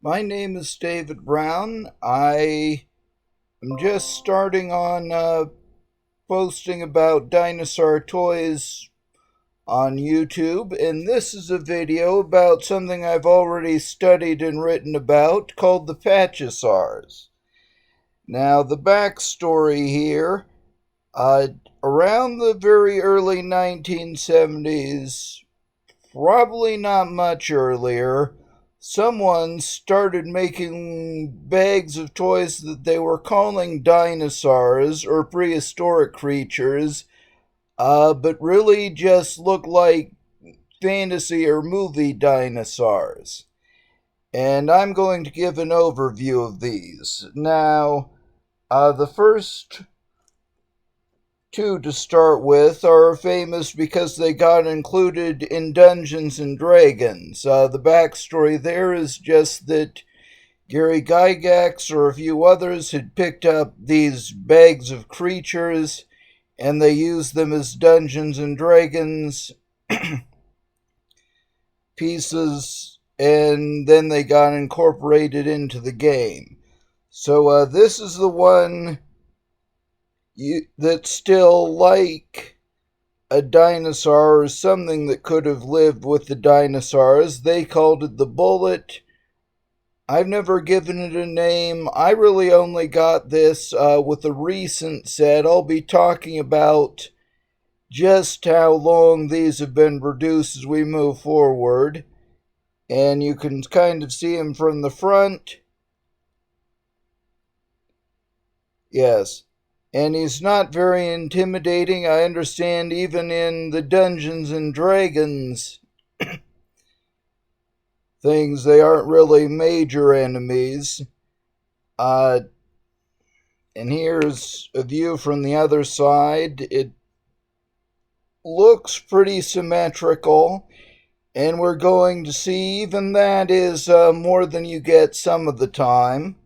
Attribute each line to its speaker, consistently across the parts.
Speaker 1: My name is David Brown. I am just starting on posting about dinosaur toys on YouTube, and this is a video about something I've already studied and written about called the Patchisaurs. Now, the backstory here, uh, around the very early 1970s, probably not much earlier, someone started making bags of toys that they were calling dinosaurs or prehistoric creatures, but really just looked like fantasy or movie dinosaurs. And I'm going to give an overview of these. Now, the first two to start with are famous because they got included in Dungeons and Dragons. The backstory there is just that Gary Gygax or a few others had picked up these bags of creatures and they used them as Dungeons and Dragons pieces, and then they got incorporated into the game. So this is the one that's still like a dinosaur or something that could have lived with the dinosaurs. They called it the Bullet. I've never given it a name. I really only got this with a recent set. I'll be talking about just how long these have been produced as we move forward. And you can kind of see them from the front. Yes. And he's not very intimidating. I understand even in the Dungeons and Dragons things, they aren't really major enemies. And here's a view from the other side. It looks pretty symmetrical. And we're going to see even that is more than you get some of the time.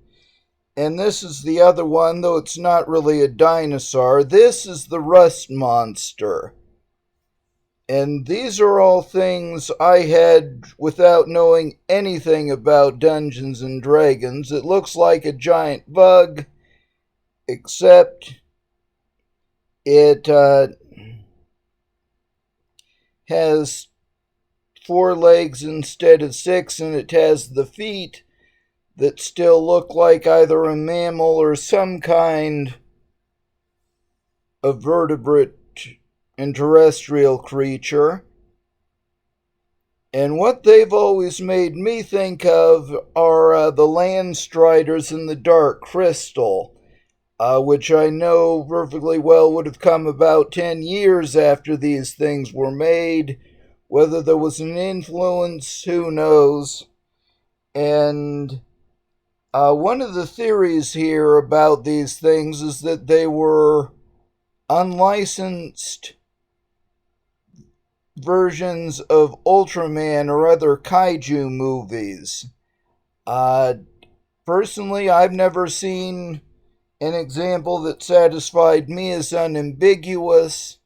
Speaker 1: And this is the other one, though it's not really a dinosaur. This is the Rust Monster. And these are all things I had without knowing anything about Dungeons and Dragons. It looks like a giant bug, except it has 4 legs instead of 6, and it has the feet that still look like either a mammal or some kind of vertebrate and terrestrial creature. And what they've always made me think of are the land striders in the Dark Crystal, which I know perfectly well would have come about 10 years after these things were made. Whether there was an influence, who knows? And one of the theories here about these things is that they were unlicensed versions of Ultraman or other kaiju movies. Personally, I've never seen an example that satisfied me as unambiguous.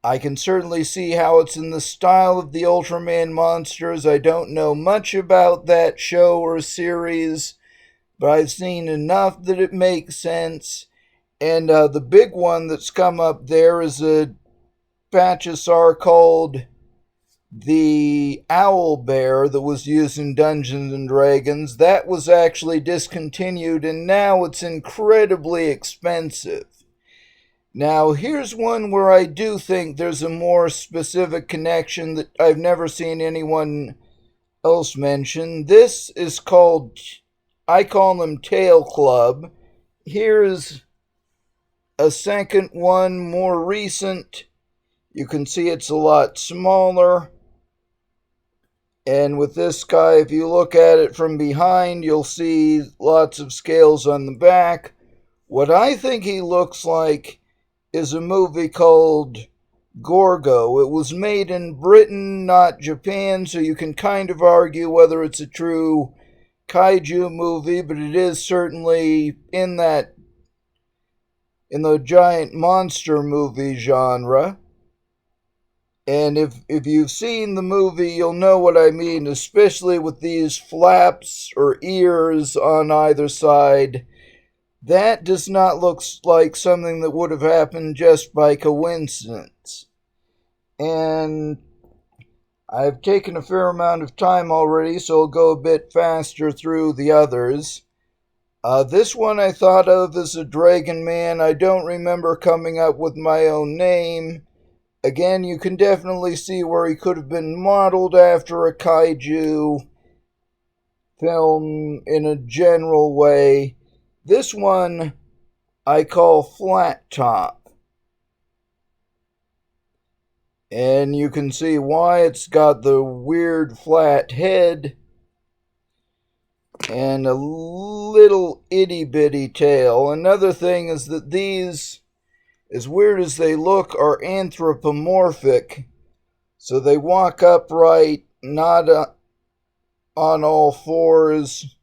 Speaker 1: I can certainly see how it's in the style of the Ultraman monsters. I don't know much about that show or series, but I've seen enough that it makes sense. And the big one that's come up there is a Patchisaur called the Owl Bear that was used in Dungeons and Dragons. That was actually discontinued, and now it's incredibly expensive. Now, here's one where I do think there's a more specific connection that I've never seen anyone else mention. This is called, I call them Tail Club. Here's a second one, more recent. You can see it's a lot smaller. And with this guy, if you look at it from behind, you'll see lots of scales on the back. What I think he looks like is a movie called Gorgo. It was made in Britain, not Japan, so you can kind of argue whether it's a true kaiju movie, but it is certainly in the giant monster movie genre. And if you've seen the movie, you'll know what I mean, especially with these flaps or ears on either side. That does not look like something that would have happened just by coincidence. And I've taken a fair amount of time already, so I'll go a bit faster through the others. This one I thought of as a Dragon Man. I don't remember coming up with my own name. Again, you can definitely see where he could have been modeled after a kaiju film in a general way. This one I call Flattop. And you can see why. It's got the weird flat head and a little itty bitty tail. Another thing is that these, as weird as they look, are anthropomorphic. So they walk upright, not on all fours,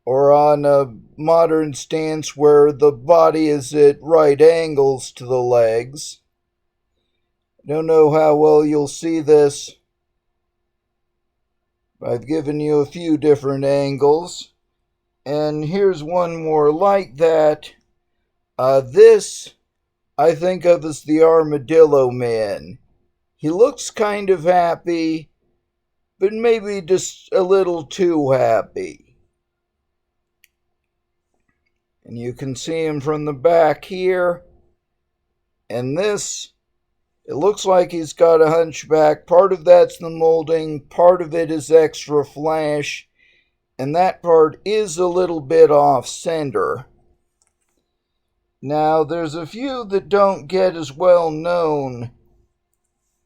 Speaker 1: or on a modern stance where the body is at right angles to the legs. I don't know how well you'll see this. I've given you a few different angles. And here's one more like that. This I think of as the Armadillo Man. He looks kind of happy, but maybe just a little too happy. And you can see him from the back here. And this, it looks like he's got a hunchback. Part of that's the molding, part of it is extra flash, and that part is a little bit off center. Now, there's a few that don't get as well known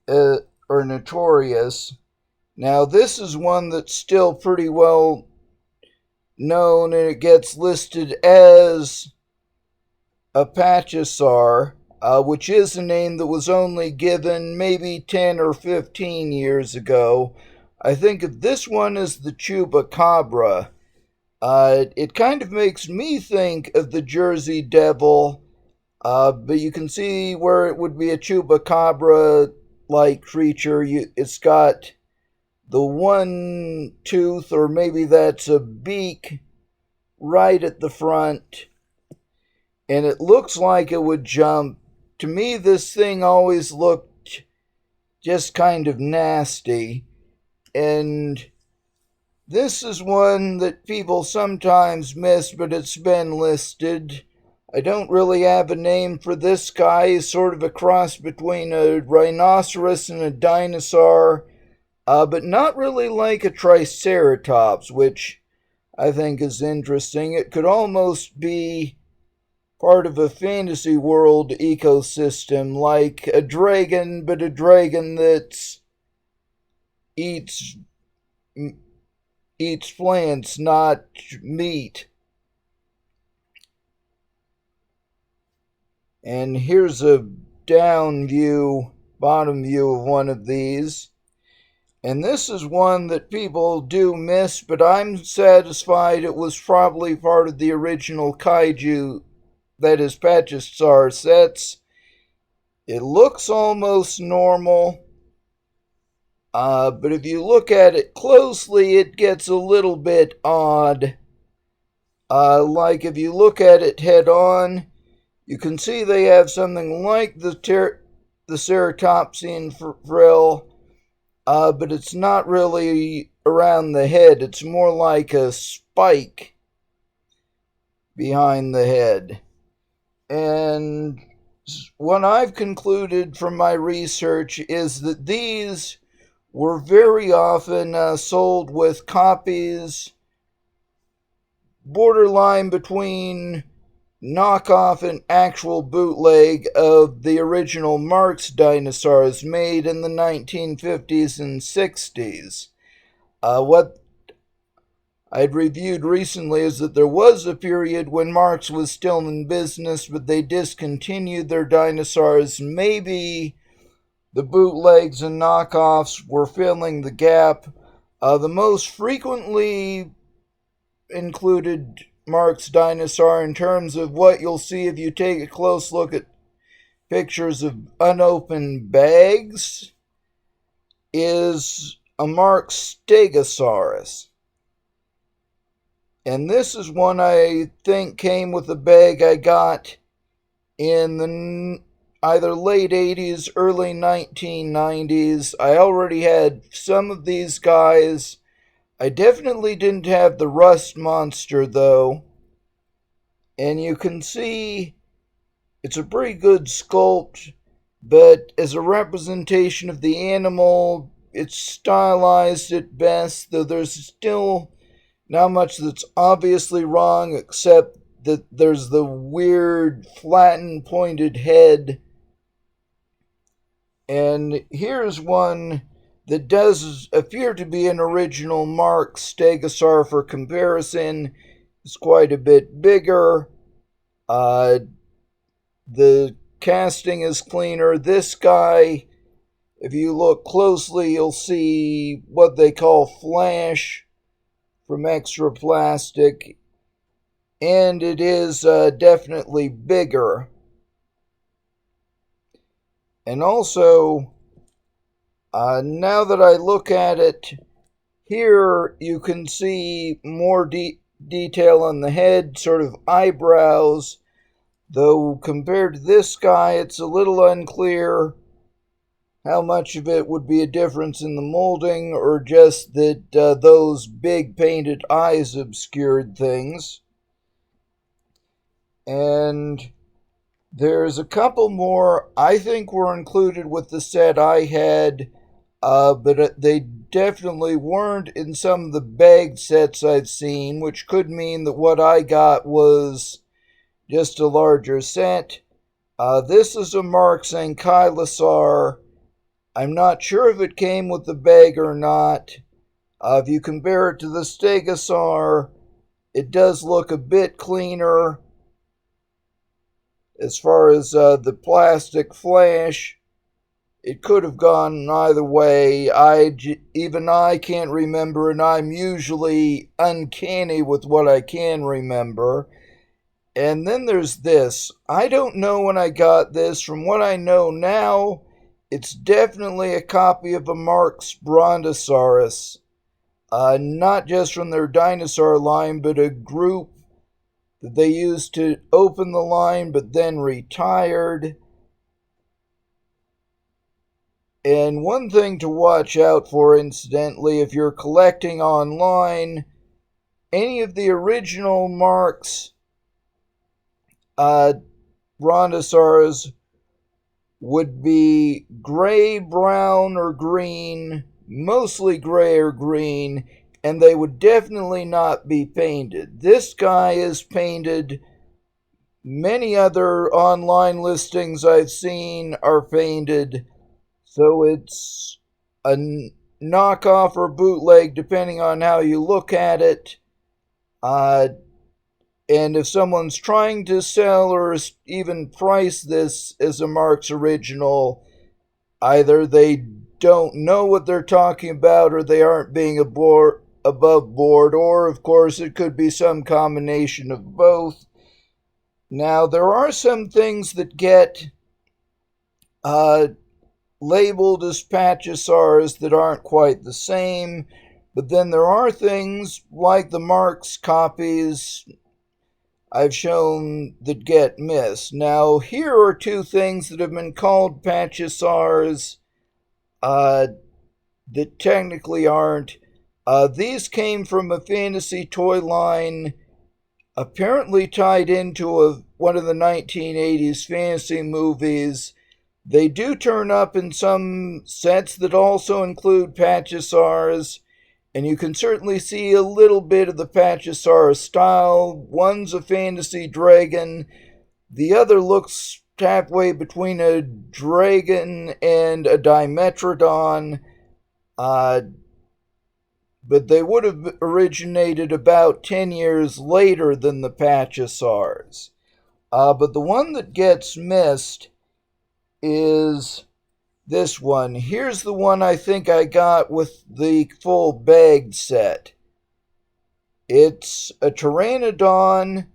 Speaker 1: or notorious. Now, this is one that's still pretty well known, and it gets listed as a Patchisaurs, which is a name that was only given maybe 10 or 15 years ago. I think of this one as the Chupacabra. It kind of makes me think of the Jersey Devil, but you can see where it would be a Chupacabra-like creature. It's got the one tooth, or maybe that's a beak, right at the front, and it looks like it would jump. To me, this thing always looked just kind of nasty, and this is one that people sometimes miss, but it's been listed. I don't really have a name for this guy. He's sort of a cross between a rhinoceros and a dinosaur, but not really like a triceratops, which I think is interesting. It could almost be part of a fantasy world ecosystem, like a dragon, but a dragon that eats plants, not meat. And here's a down view, bottom view of one of these. And this is one that people do miss, but I'm satisfied it was probably part of the original kaiju, that is Patchisaurs sets. It looks almost normal, but if you look at it closely, it gets a little bit odd. Like if you look at it head on, you can see they have something like the ceratopsian frill, but it's not really around the head. It's more like a spike behind the head. And what I've concluded from my research is that these were very often sold with copies borderline between knockoff and actual bootleg of the original Marx dinosaurs made in the 1950s and 60s. What I'd reviewed recently is that there was a period when Marx was still in business, but they discontinued their dinosaurs. Maybe the bootlegs and knockoffs were filling the gap. The most frequently included Marx dinosaur in terms of what you'll see if you take a close look at pictures of unopened bags is a Markosaurus. And this is one I think came with a bag I got in the either late 80s, early 1990s. I already had some of these guys. I definitely didn't have the rust monster though. And you can see it's a pretty good sculpt, but as a representation of the animal, it's stylized at best, though there's still not much that's obviously wrong, except that there's the weird flattened pointed head. And here's one that does appear to be an original Mark Stegosaur for comparison. It's quite a bit bigger. The casting is cleaner. This guy, if you look closely, you'll see what they call flash from extra plastic, and it is definitely bigger. And also, now that I look at it, here you can see more detail on the head, sort of eyebrows, though compared to this guy, it's a little unclear how much of it would be a difference in the molding or just that those big painted eyes obscured things. And there's a couple more I think were included with the set I had, but they definitely weren't in some of the bagged sets I've seen, which could mean that what I got was just a larger set. This is a Mark's Ankylosaur. I'm not sure if it came with the bag or not. If you compare it to the Stegosaur, it does look a bit cleaner as far as the plastic flash. It could have gone either way. Even I can't remember, and I'm usually uncanny with what I can remember. And then there's this. I don't know when I got this. From what I know now, it's definitely a copy of a Mark's Brontosaurus. Not just from their dinosaur line, but a group that they used to open the line but then retired. And one thing to watch out for, incidentally, if you're collecting online, any of the original Mark's Brontosaurus would be gray, brown, or green, mostly gray or green, and they would definitely not be painted. This guy is painted. Many other online listings I've seen are painted, so it's a knockoff or bootleg depending on how you look at it. And if someone's trying to sell or even price this as a Mark's original, either they don't know what they're talking about or they aren't being above board, or of course it could be some combination of both. Now, there are some things that get labeled as Patchisaurs that aren't quite the same, but then there are things like the Mark's copies I've shown that get missed. Now, here are two things that have been called Patchisaurs that technically aren't. These came from a fantasy toy line apparently tied into one of the 1980s fantasy movies. They do turn up in some sets that also include Patchisaurs, and you can certainly see a little bit of the Patchisaurus style. One's a fantasy dragon. The other looks halfway between a dragon and a Dimetrodon. But they would have originated about 10 years later than the Patchisaurs. But the one that gets missed is this one. Here's the one I think I got with the full bagged set. It's a Pteranodon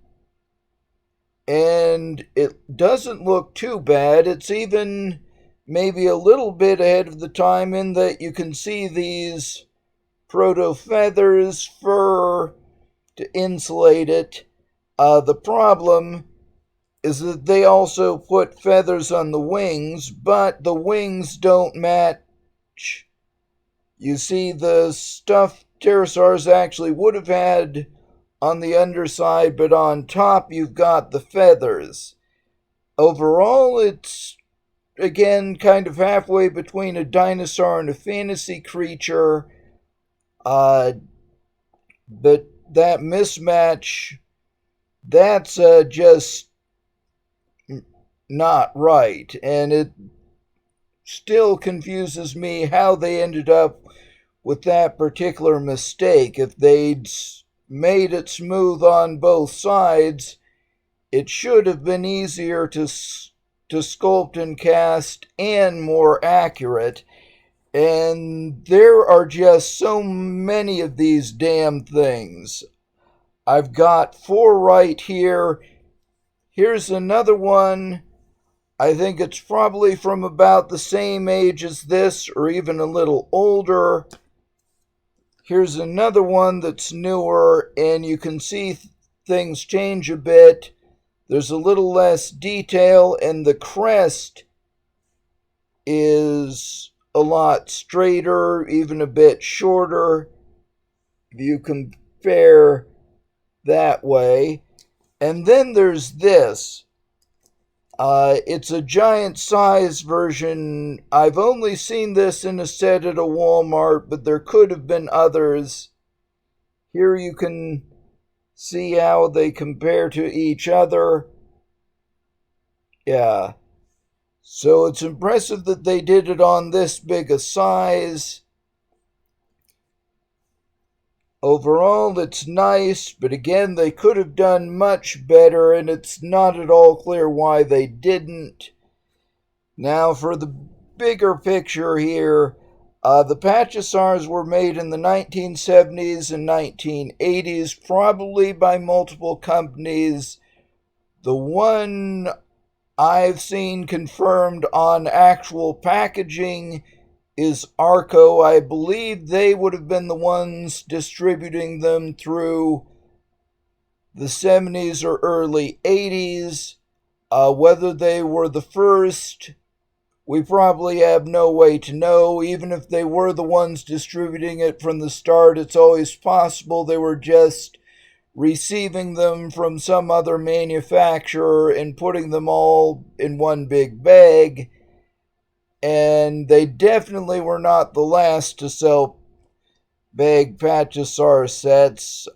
Speaker 1: and it doesn't look too bad. It's even maybe a little bit ahead of the time in that you can see these proto feathers, fur to insulate it. The problem is that they also put feathers on the wings, but the wings don't match. You see, the stuffed pterosaurs actually would have had on the underside, but on top you've got the feathers. Overall, it's again kind of halfway between a dinosaur and a fantasy creature. But that mismatch, that's just not right. And it still confuses me how they ended up with that particular mistake. If they'd made it smooth on both sides, it should have been easier to sculpt and cast and more accurate. And there are just so many of these damn things. I've got 4 right here. Here's another one. I think it's probably from about the same age as this, or even a little older. Here's another one that's newer, and you can see things change a bit. There's a little less detail, and the crest is a lot straighter, even a bit shorter, if you compare that way. And then there's this. It's a giant size version. I've only seen this in a set at a Walmart, but there could have been others. Here you can see how they compare to each other. Yeah. So it's impressive that they did it on this big a size. Overall, it's nice, but again, they could have done much better, and it's not at all clear why they didn't. Now, for the bigger picture here, the Patchisaurs were made in the 1970s and 1980s, probably by multiple companies. The one I've seen confirmed on actual packaging is Arco. I believe they would have been the ones distributing them through the 70s or early 80s. Whether they were the first, we probably have no way to know. Even if they were the ones distributing it from the start, it's always possible they were just receiving them from some other manufacturer and putting them all in one big bag. And they definitely were not the last to sell bag Patchisaur sets.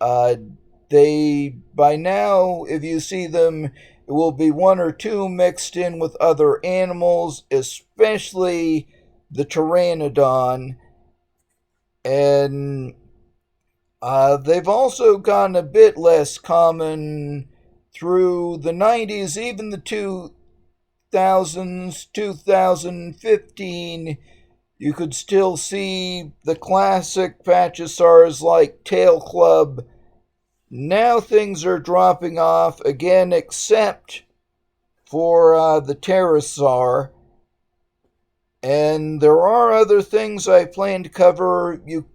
Speaker 1: They, by now, if you see them, it will be 1 or 2 mixed in with other animals, especially the Pteranodon. And they've also gotten a bit less common through the 90s, even the 2000s, 2015, you could still see the classic Patchisaurs like Tail Club. Now things are dropping off again, except for the Pterosaur. And there are other things I plan to cover you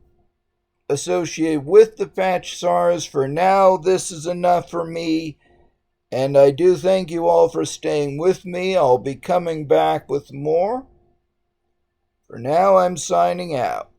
Speaker 1: associate with the Patchisaurs. For now, this is enough for me. And I do thank you all for staying with me. I'll be coming back with more. For now, I'm signing out.